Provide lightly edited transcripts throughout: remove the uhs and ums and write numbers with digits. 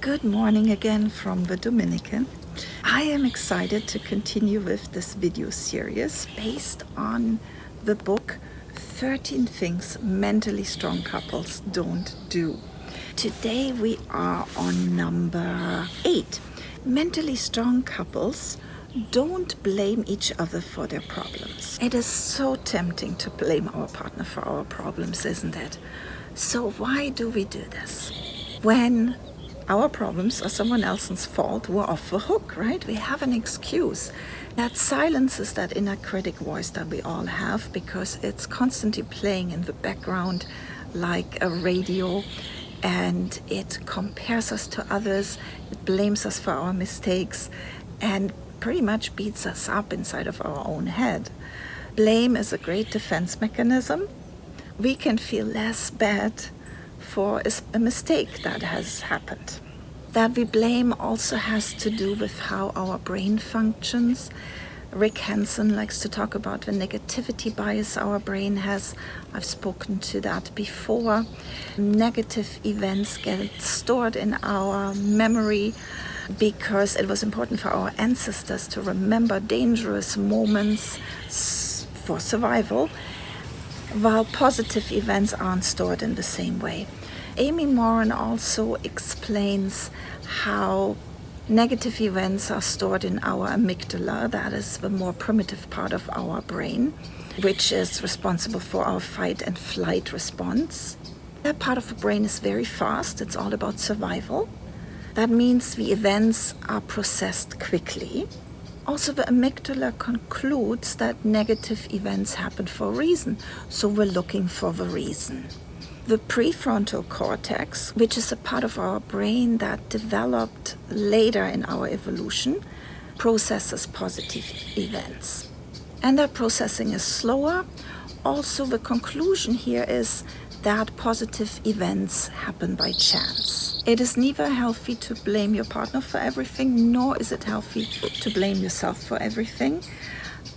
Good morning again from the Dominican. I am excited to continue with this video series based on the book 13 Things Mentally Strong Couples Don't Do. Today we are on number 8. Mentally strong couples don't blame each other for their problems. It is so tempting to blame our partner for our problems, isn't it? So why do we do this? When our problems are someone else's fault, we're off the hook, right? We have an excuse. That silences that inner critic voice that we all have because it's constantly playing in the background like a radio, and it compares us to others, it blames us for our mistakes, and pretty much beats us up inside of our own head. Blame is a great defense mechanism. We can feel less bad for a mistake that has happened. That we blame also has to do with how our brain functions. Rick Hansen likes to talk about the negativity bias our brain has. I've spoken to that before. Negative events get stored in our memory because it was important for our ancestors to remember dangerous moments for survival, while positive events aren't stored in the same way. Amy Morin also explains how negative events are stored in our amygdala, that is the more primitive part of our brain, which is responsible for our fight and flight response. That part of the brain is very fast, it's all about survival. That means the events are processed quickly. Also, the amygdala concludes that negative events happen for a reason, so we're looking for the reason. The prefrontal cortex, which is a part of our brain that developed later in our evolution, processes positive events. And that processing is slower. Also, the conclusion here is that positive events happen by chance. It is neither healthy to blame your partner for everything, nor is it healthy to blame yourself for everything.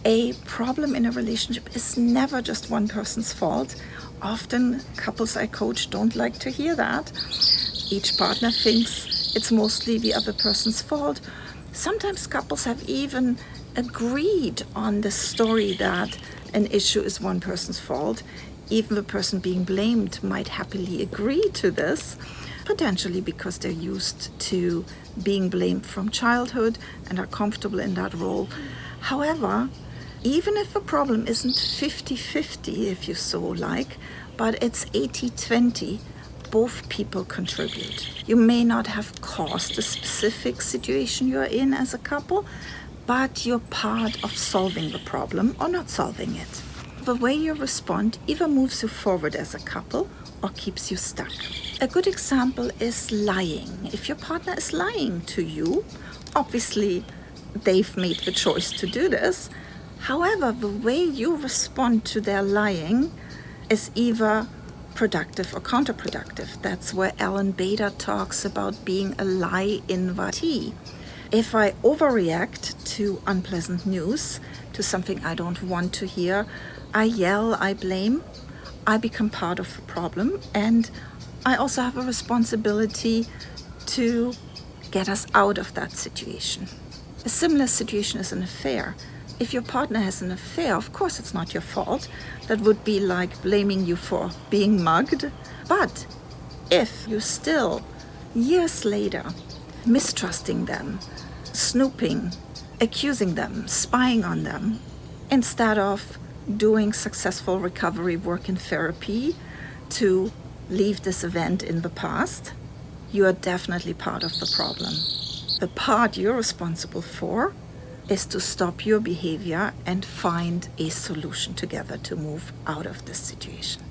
A problem in a relationship is never just one person's fault. Often couples I coach don't like to hear that. Each partner thinks it's mostly the other person's fault. Sometimes couples have even agreed on the story that an issue is one person's fault. Even the person being blamed might happily agree to this, potentially because they're used to being blamed from childhood and are comfortable in that role. However, even if the problem isn't 50-50, if you so like, but it's 80-20, both people contribute. You may not have caused the specific situation you're in as a couple, but you're part of solving the problem or not solving it. The way you respond either moves you forward as a couple or keeps you stuck. A good example is lying. If your partner is lying to you, obviously they've made the choice to do this. However, the way you respond to their lying is either productive or counterproductive. That's where Alan Bader talks about being a lie in the tea. If I overreact to unpleasant news, to something I don't want to hear, I yell, I blame, I become part of the problem, and I also have a responsibility to get us out of that situation. A similar situation is an affair. If your partner has an affair, of course it's not your fault. That would be like blaming you for being mugged. But if you're still, years later, mistrusting them, snooping, accusing them, spying on them, instead of doing successful recovery work in therapy to leave this event in the past, you are definitely part of the problem. The part you're responsible for is to stop your behavior and find a solution together to move out of this situation.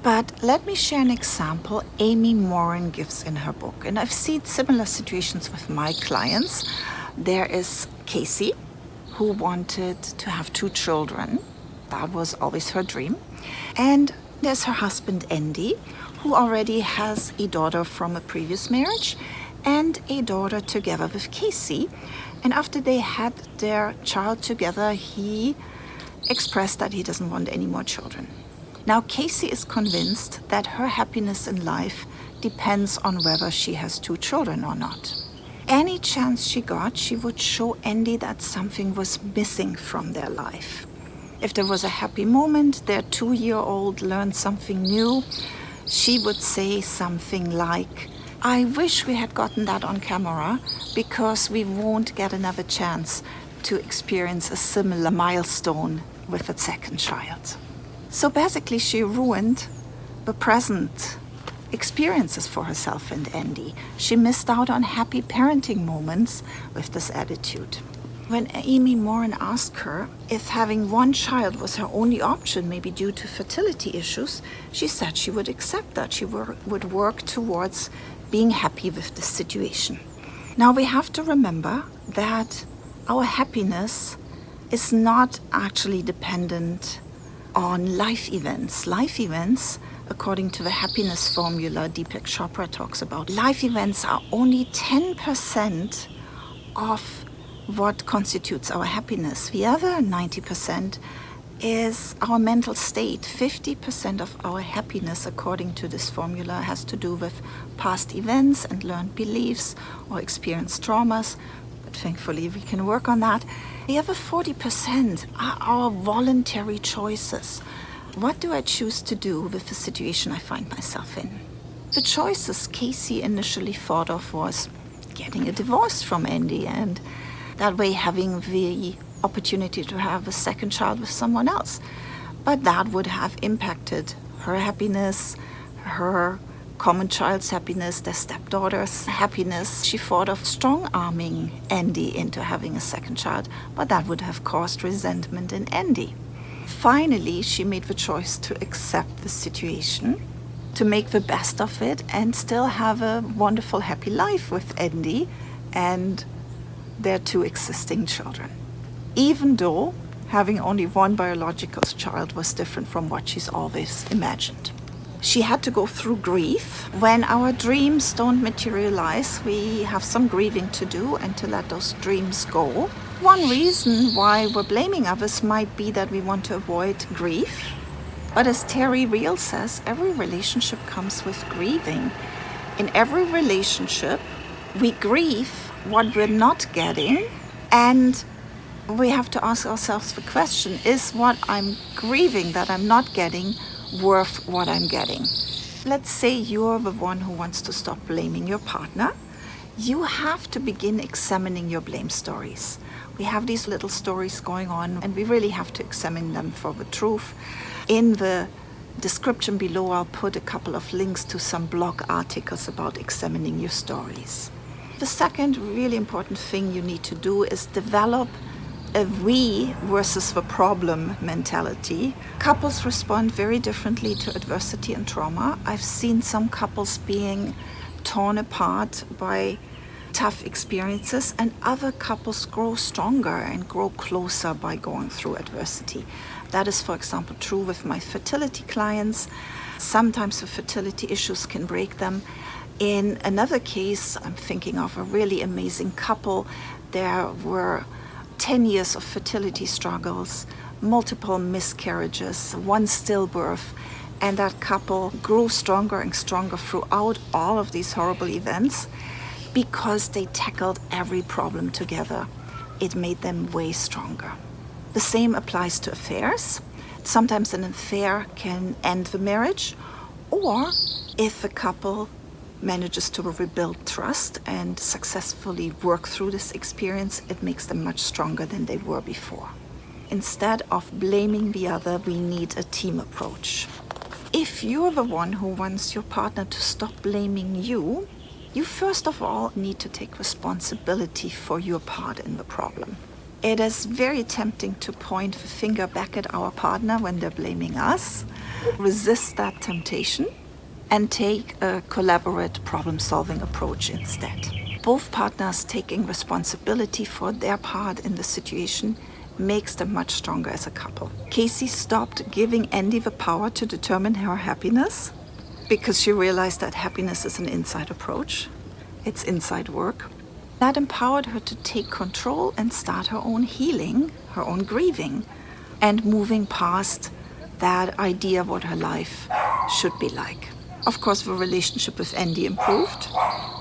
But let me share an example Amy Morin gives in her book. And I've seen similar situations with my clients. There is Casey, who wanted to have 2 children. That was always her dream. And there's her husband, Andy, who already has a daughter from a previous marriage and a daughter together with Casey. And after they had their child together, he expressed that he doesn't want any more children. Now, Casey is convinced that her happiness in life depends on whether she has 2 children or not. Any chance she got, she would show Andy that something was missing from their life. If there was a happy moment, their 2-year-old learned something new, she would say something like, "I wish we had gotten that on camera because we won't get another chance to experience a similar milestone with a second child." So basically she ruined the present experiences for herself and Andy. She missed out on happy parenting moments with this attitude. When Amy Morin asked her if having 1 child was her only option, maybe due to fertility issues, she said she would accept that. She would work towards being happy with the situation. Now we have to remember that our happiness is not actually dependent on life events. Life events, according to the happiness formula Deepak Chopra talks about, life events are only 10% of what constitutes our happiness. The other 90% is our mental state. 50% of our happiness, according to this formula, has to do with past events and learned beliefs or experienced traumas. But thankfully, we can work on that. The other 40% are our voluntary choices. What do I choose to do with the situation I find myself in? The choices Casey initially thought of was getting a divorce from Andy and that way having the opportunity to have a second child with someone else. But that would have impacted her happiness, her common child's happiness, their stepdaughter's happiness. She thought of strong-arming Andy into having a second child, but that would have caused resentment in Andy. Finally, she made the choice to accept the situation, to make the best of it, and still have a wonderful, happy life with Andy and their 2 existing children. Even though having only 1 biological child was different from what she's always imagined. She had to go through grief. When our dreams don't materialize, we have some grieving to do and to let those dreams go. One reason why we're blaming others might be that we want to avoid grief. But as Terry Real says, every relationship comes with grieving. In every relationship, we grieve what we're not getting, and we have to ask ourselves the question, is what I'm grieving that I'm not getting worth what I'm getting? Let's say you're the one who wants to stop blaming your partner. You have to begin examining your blame stories. We have these little stories going on and we really have to examine them for the truth. In the description below, I'll put a couple of links to some blog articles about examining your stories. The second really important thing you need to do is develop a we versus the problem mentality. Couples respond very differently to adversity and trauma. I've seen some couples being torn apart by tough experiences, and other couples grow stronger and grow closer by going through adversity. That is, for example, true with my fertility clients. Sometimes the fertility issues can break them. In another case, I'm thinking of a really amazing couple. There were 10 years of fertility struggles, multiple miscarriages, 1 stillbirth, and that couple grew stronger and stronger throughout all of these horrible events because they tackled every problem together. It made them way stronger. The same applies to affairs. Sometimes an affair can end the marriage, or if the couple manages to rebuild trust and successfully work through this experience, it makes them much stronger than they were before. Instead of blaming the other, we need a team approach. If you're the one who wants your partner to stop blaming you, you first of all need to take responsibility for your part in the problem. It is very tempting to point the finger back at our partner when they're blaming us. Resist that temptation and take a collaborative problem-solving approach instead. Both partners taking responsibility for their part in the situation makes them much stronger as a couple. Casey stopped giving Andy the power to determine her happiness because she realized that happiness is an inside approach. It's inside work. That empowered her to take control and start her own healing, her own grieving, and moving past that idea of what her life should be like. Of course, the relationship with Andy improved,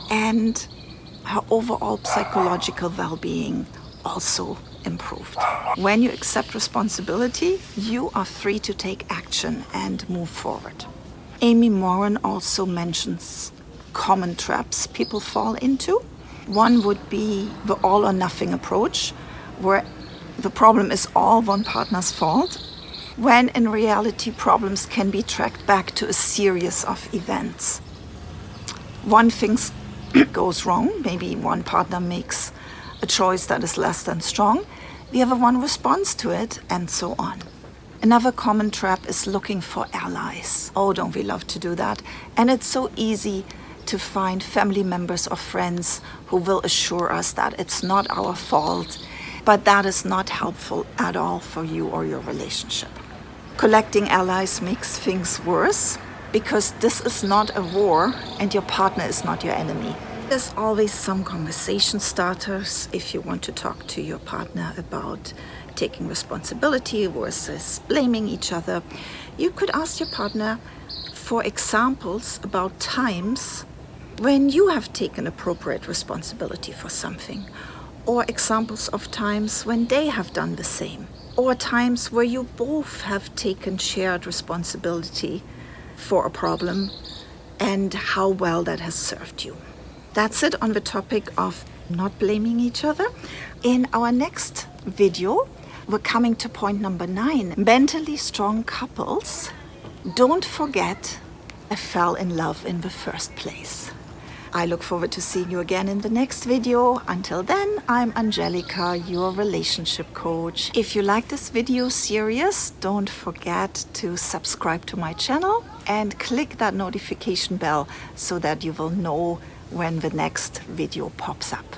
and her overall psychological well-being also improved. When you accept responsibility, you are free to take action and move forward. Amy Morin also mentions common traps people fall into. One would be the all or nothing approach, where the problem is all one partner's fault, when in reality problems can be tracked back to a series of events. One thing goes wrong, maybe one partner makes a choice that is less than strong, the other one responds to it, and so on. Another common trap is looking for allies. Oh, don't we love to do that? And it's so easy to find family members or friends who will assure us that it's not our fault, but that is not helpful at all for you or your relationship. Collecting allies makes things worse, because this is not a war and your partner is not your enemy. There's always some conversation starters if you want to talk to your partner about taking responsibility versus blaming each other. You could ask your partner for examples about times when you have taken appropriate responsibility for something, or examples of times when they have done the same, or times where you both have taken shared responsibility for a problem and how well that has served you. That's it on the topic of not blaming each other. In our next video, we're coming to point number 9. Mentally strong couples don't forget I fell in love in the first place. I look forward to seeing you again in the next video. Until then, I'm Angelica, your relationship coach. If you like this video series, don't forget to subscribe to my channel and click that notification bell so that you will know when the next video pops up.